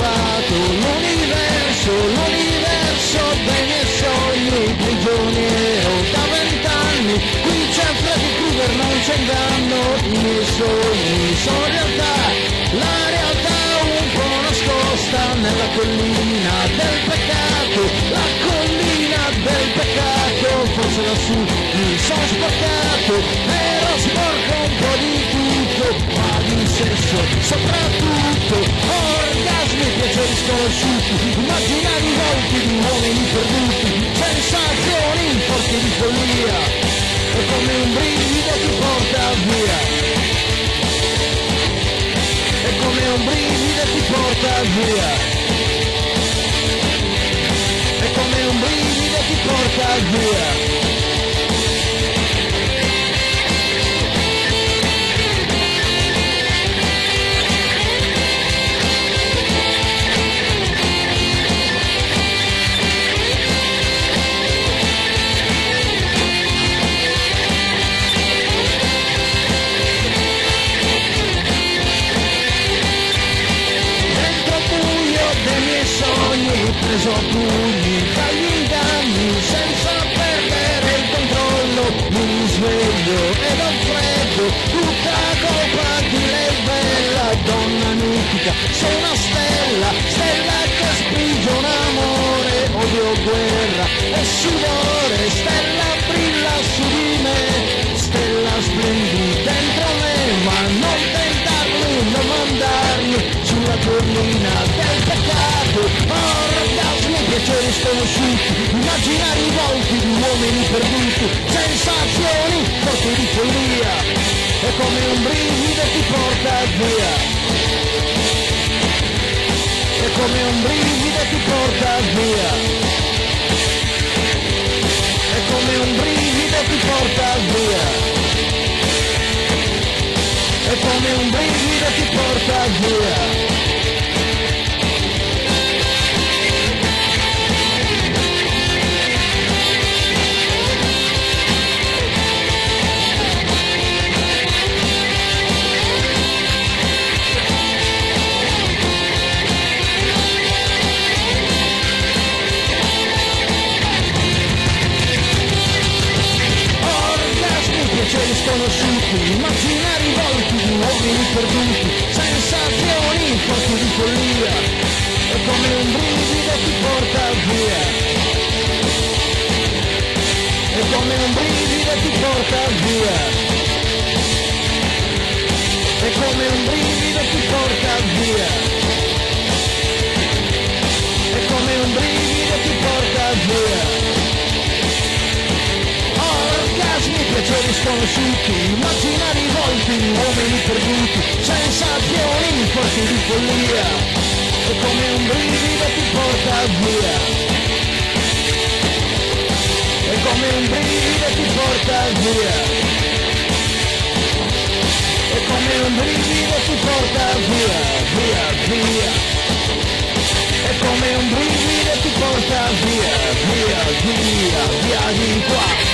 trovato l'universo dei miei sogni prigioniero da 20 anni. Qui c'è Freddy Krueger, non c'è inganno, i miei sogni sono realtà, la realtà un po' nascosta nella collina del peccato, la collina del peccato, forse lassù mi sono spaccato, ero sporco un po' di tutto, ma di sesso soprattutto, orgasmi, piaceri sconosciuti, immaginari volti di uomini perduti, sensazioni forti di follia, e come un brivido ti porta via, e come un brivido ti porta via, e come un brivido ti porta via. Preso a pugni dagli inganni senza perdere il controllo, mi risveglio ed ho freddo, tutta colpa di lei bella, donna mitica, sono una stella, stella che sprigiona amore, odio, guerra e sudore, stella brilla su di me, stella splendi dentro me, ma non tentarmi, non mandarmi sulla collina del peccato, piaceri sconosciuti, immaginari volti di uomini perduti, sensazioni forti di follia, e come un brivido ti porta via, e come un brivido ti porta via, e come un brivido ti porta via, e come un brivido ti porta via. Sconosciuti, immaginari volti di uomini perduti, sensazioni forti di follia, e come un brivido ti porta via, e come un brivido ti porta via, e come un brivido ti porta via, e come un brivido ti porta via. Piaceri sconosciuti, immaginari volti, uomini perduti, sensazioni forti di follia, e come un brivido ti porta via, e come un brivido ti porta via, e come un brivido ti porta via, via, via, e come un brivido ti porta via, via, via, via di qua.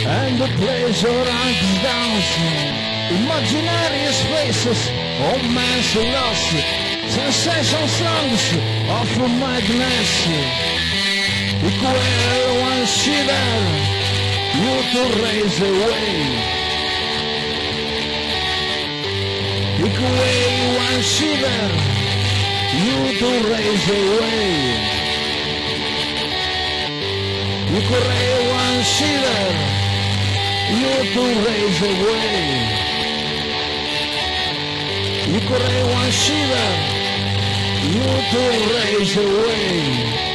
And the place where I can dance, imaginary spaces, all man's lost, sensation songs of madness. E quel one shiver, you to raise away. E quel one shiver, you to raise away. You correct one shiver, you to raise away. You correct one shiver, you to raise away.